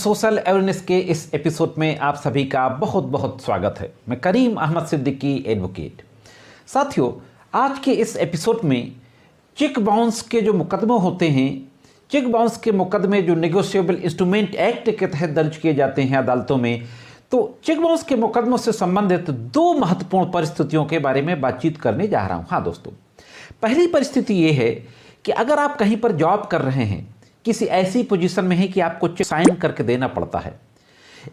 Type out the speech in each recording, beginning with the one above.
Social awareness के इस episode में आप सभी का बहुत बहुत स्वागत है। मैं करीम अहमद सिद्दीकी एडवोकेट। साथियों, आज के इस एपिसोड में चेक बाउंस के जो मुकदमे होते हैं, चेक बाउंस के मुकदमे जो नेगोशिएबल इंस्ट्रूमेंट एक्ट के तहत दर्ज किए जाते हैं अदालतों में, तो चेक बाउंस के मुकदमों से संबंधित दो महत्वपूर्ण परिस्थितियों के बारे में बातचीत करने जा रहा हूँ। हाँ दोस्तों, पहली परिस्थिति ये है कि अगर आप कहीं पर जॉब कर रहे हैं, किसी ऐसी पोजीशन में है कि आपको चेक साइन करके देना पड़ता है,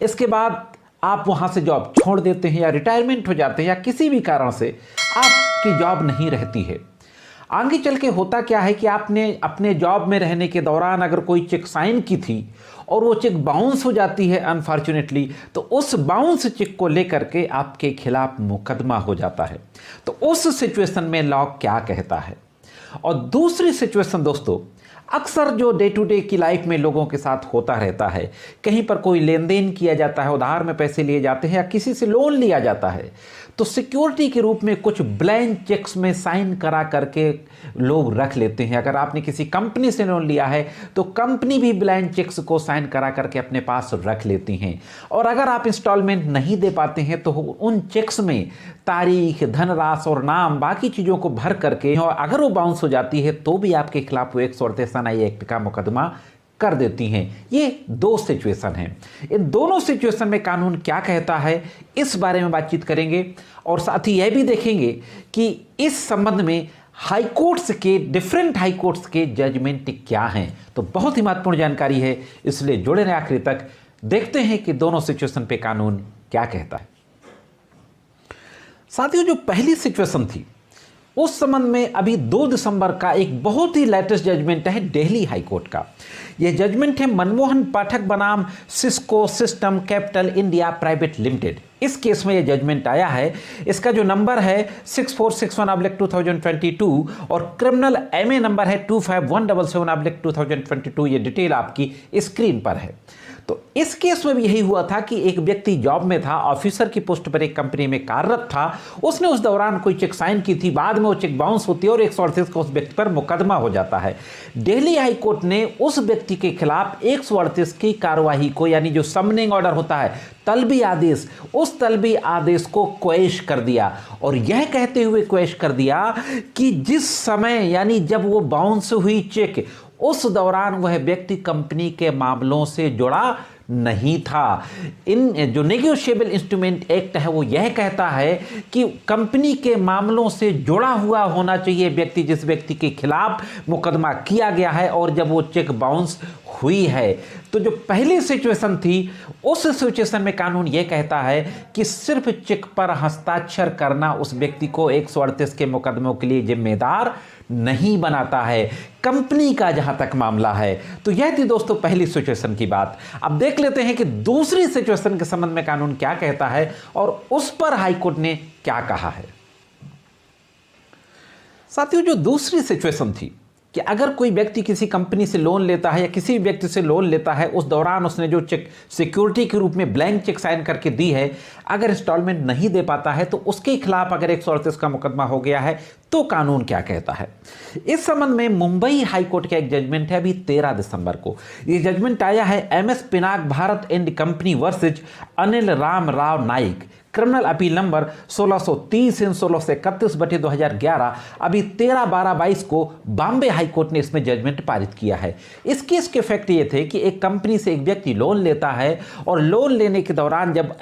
इसके बाद आप वहाँ से जॉब छोड़ देते हैं या रिटायरमेंट हो जाते हैं या किसी भी कारण से आपकी जॉब नहीं रहती है। आगे चल के होता क्या है कि आपने अपने जॉब में रहने के दौरान अगर कोई चेक साइन की थी और वो चेक बाउंस हो जाती है अनफॉर्चुनेटली, तो उस बाउंस चेक को लेकर के आपके खिलाफ मुकदमा हो जाता है। तो उस सिचुएशन में लॉ क्या कहता है। और दूसरी सिचुएशन दोस्तों, अक्सर जो डे टू डे की लाइफ में लोगों के साथ होता रहता है, कहीं पर कोई लेन देन किया जाता है, उधार में पैसे लिए जाते हैं या किसी से लोन लिया जाता है, तो सिक्योरिटी के रूप में कुछ ब्लैंक चेक्स में साइन करा करके लोग रख लेते हैं। अगर आपने किसी कंपनी से लोन लिया है तो कंपनी भी ब्लैंक चेक्स को साइन करा करके अपने पास रख लेती हैं। और अगर आप इंस्टॉलमेंट नहीं दे पाते हैं तो उन चेक्स में तारीख, धनराशि और नाम, बाकी चीज़ों को भर करके, और अगर वो बाउंस हो जाती है तो भी आपके खिलाफ वो 138 आई एक्ट का मुकदमा कर देती हैं। ये दो सिचुएशन हैं। इन दोनों सिचुएशन में कानून क्या कहता है, इस बारे में बातचीत करेंगे और साथ ही यह भी देखेंगे कि इस संबंध में हाई कोर्ट्स के, डिफरेंट हाई कोर्ट्स के जजमेंट क्या हैं। तो बहुत ही महत्वपूर्ण जानकारी है, इसलिए जुड़े रहें आखिरी तक। देखते हैं कि दोनों सिचुएशन पे कानून क्या कहता है। साथियों, जो पहली सिचुएशन थी उस संबंध में अभी 2 दिसंबर का एक बहुत ही लेटेस्ट जजमेंट है दिल्ली हाई कोर्ट का। यह जजमेंट है मनमोहन पाठक बनाम Cisco system capital India private limited. इस केस में यह जजमेंट आया है। इसका जो नंबर है 6461/2022 और क्रिमिनल MA नंबर है 25177/2022। ये डिटेल आपकी स्क्रीन पर है। तो इस केस में भी यही हुआ था कि एक व्यक्ति जॉब में था, ऑफिसर की पोस्ट पर एक कंपनी में कार्यरत था। उसने उस दौरान कोई चेक साइन की थी, बाद में वो चेक बाउंस होती है और 138 का उस व्यक्ति पर मुकदमा हो जाता है। दिल्ली हाई कोर्ट ने उस व्यक्ति के खिलाफ 138 की कार्यवाही को, यानी जो समनिंग ऑर्डर होता है, तलबी आदेश, उस तलबी आदेश को क्वैश कर दिया और यह कहते हुए क्वैश कर दिया कि जिस समय, यानी जब वो बाउंस हुई चेक, उस दौरान वह व्यक्ति कंपनी के मामलों से जुड़ा नहीं था। इन जो नेगोशिएबल इंस्ट्रूमेंट एक्ट है वो यह कहता है कि कंपनी के मामलों से जुड़ा हुआ होना चाहिए व्यक्ति, जिस व्यक्ति के खिलाफ मुकदमा किया गया है और जब वो चेक बाउंस हुई है। तो जो पहली सिचुएशन थी, उस सिचुएशन में कानून यह कहता है कि सिर्फ चेक पर हस्ताक्षर करना उस व्यक्ति को 138 के मुकदमों के लिए जिम्मेदार नहीं बनाता है, कंपनी का जहां तक मामला है। तो यह थी दोस्तों पहली सिचुएशन की बात। अब देख लेते हैं कि दूसरी सिचुएशन के संबंध में कानून क्या कहता है और उस पर हाईकोर्ट ने क्या कहा है। साथियों, जो दूसरी सिचुएशन थी कि अगर कोई व्यक्ति किसी कंपनी से लोन लेता है या किसी व्यक्ति से लोन लेता है, उस दौरान उसने जो चेक सिक्योरिटी के रूप में ब्लैंक चेक साइन करके दी है, अगर इंस्टॉलमेंट नहीं दे पाता है तो उसके खिलाफ अगर 138 का मुकदमा हो गया है तो कानून क्या कहता है। इस संबंध में मुंबई हाई कोर्ट का एक जजमेंट है अभी 13 दिसंबर को। ये जजमेंट आया है MS Pinak Bharat and company versus Anil Ram Rao Naik, criminal appeal number 1630/1631/2011। अभी 13/12/22 को बॉम्बे हाई कोर्ट ने इसमें जजमेंट पारित किया है। इस केस के फैक्ट ये थे कि एक कंपनी से एक व्यक्ति लोन लेता है और लोन लेने के दौरान जब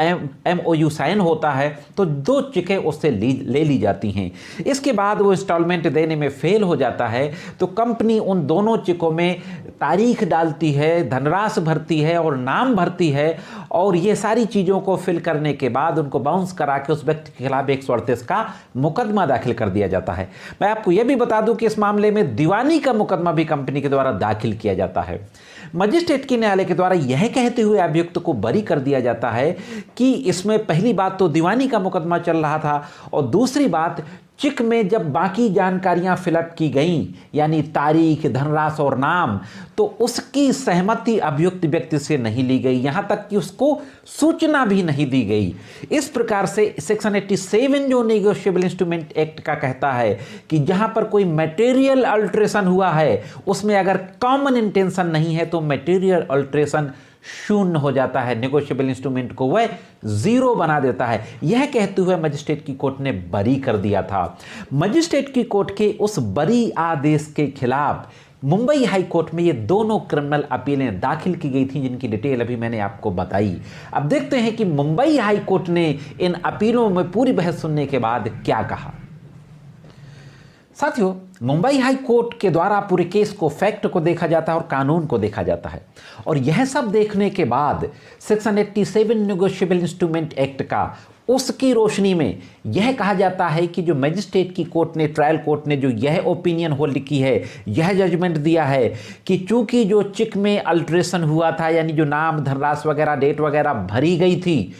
MOU साइन होता है तो 2 चेकें उससे ले ली जाती हैं। इसके बाद वो इंस्टॉलमेंट देने में फेल हो जाता है तो कंपनी उन दोनों चेकों में तारीख डालती है, धनराशि भरती है और नाम भरती है, और ये सारी चीज़ों को फिल करने के बाद उनको बाउंस करा के उस व्यक्ति के खिलाफ 138 का मुकदमा दाखिल कर दिया जाता है। मैं आपको यह भी बता दूं कि इस मामले में दीवानी का मुकदमा भी कंपनी के द्वारा दाखिल किया जाता है। मजिस्ट्रेट के न्यायालय के द्वारा यह कहते हुए अभियुक्त को बरी कर दिया जाता है कि इसमें पहली बात तो दीवानी का मुकदमा चल रहा था और दूसरी बात, चेक में जब बाकी जानकारियां फिलअप की गईं, यानी तारीख, धनराशि और नाम, तो उसकी सहमति अभियुक्त व्यक्ति से नहीं ली गई, यहां तक कि उसको सूचना भी नहीं दी गई। इस प्रकार से सेक्शन 87 जो नेगोशिएबल इंस्ट्रूमेंट एक्ट का कहता है कि जहां पर कोई मटेरियल अल्ट्रेशन हुआ है, उसमें अगर कॉमन इंटेंशन नहीं है तो मटेरियल अल्ट्रेशन शून्य हो जाता है, नेगोशिएबल इंस्ट्रूमेंट को वह जीरो बना देता है। यह कहते हुए मजिस्ट्रेट की कोर्ट ने बरी कर दिया था। मजिस्ट्रेट की कोर्ट के उस बरी आदेश के खिलाफ मुंबई हाई कोर्ट में ये दोनों क्रिमिनल अपीलें दाखिल की गई थी, जिनकी डिटेल अभी मैंने आपको बताई। अब देखते हैं कि मुंबई हाई कोर्ट ने इन अपीलों में पूरी बहस सुनने के बाद क्या कहा। साथियों, मुंबई हाई कोर्ट के द्वारा पूरे केस को, फैक्ट को देखा जाता है और कानून को देखा जाता है, और यह सब देखने के बाद सेक्शन 87 नेगोशिएबल इंस्ट्रूमेंट एक्ट का उसकी रोशनी में यह कहा जाता है कि जो मजिस्ट्रेट की कोर्ट ने, ट्रायल कोर्ट ने जो यह ओपिनियन होल्ड की है, यह जजमेंट दिया है कि चूंकि जो चेक में अल्ट्रेशन हुआ था, यानी जो नाम, धनराशि वगैरह, डेट वगैरह भरी गई थी,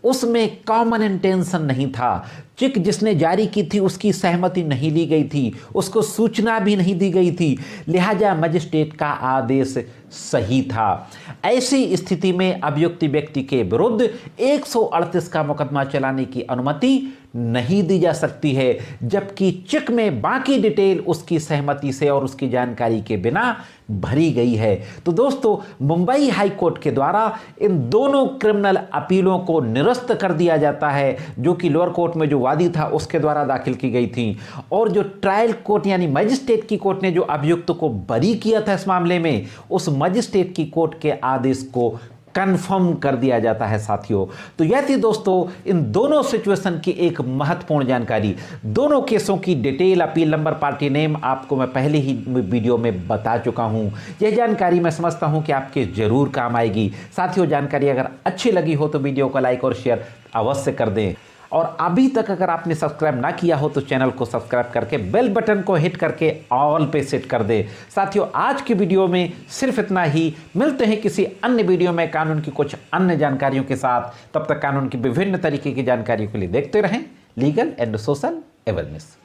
उसमें कॉमन इंटेंशन नहीं था। चेक जिसने जारी की थी उसकी सहमति नहीं ली गई थी, उसको सूचना भी नहीं दी गई थी, लिहाजा मजिस्ट्रेट का आदेश सही था। ऐसी स्थिति में अभियुक्त व्यक्ति के विरुद्ध 138 का मुकदमा चलाने की अनुमति नहीं दी जा सकती है, जबकि चेक में बाकी डिटेल उसकी सहमति से और उसकी जानकारी के बिना भरी गई है। तो दोस्तों, मुंबई हाई कोर्ट के द्वारा इन दोनों क्रिमिनल अपीलों को निरस्त कर दिया जाता है, जो कि लोअर कोर्ट में जो वादी था उसके द्वारा दाखिल की गई थी, और जो ट्रायल कोर्ट यानी मजिस्ट्रेट की कोर्ट ने जो अभियुक्त को बरी किया था इस मामले में, उस मजिस्ट्रेट की कोर्ट के आदेश को कंफर्म कर दिया जाता है। साथियों, तो यह थी दोस्तों इन दोनों सिचुएशन की एक महत्वपूर्ण जानकारी। दोनों केसों की detail, appeal number, party name आपको मैं पहले ही वीडियो में बता चुका हूं। यह जानकारी मैं समझता हूं कि आपके जरूर काम आएगी। साथियों, जानकारी अगर अच्छी लगी हो तो वीडियो को लाइक और शेयर अवश्य कर दें, और अभी तक अगर आपने सब्सक्राइब ना किया हो तो चैनल को सब्सक्राइब करके बेल बटन को हिट करके ऑल पे सेट कर दे। साथियों, आज की वीडियो में सिर्फ इतना ही। मिलते हैं किसी अन्य वीडियो में कानून की कुछ अन्य जानकारियों के साथ। तब तक कानून की विभिन्न तरीके की जानकारियों के लिए देखते रहें लीगल एंड सोशल अवेयरनेस।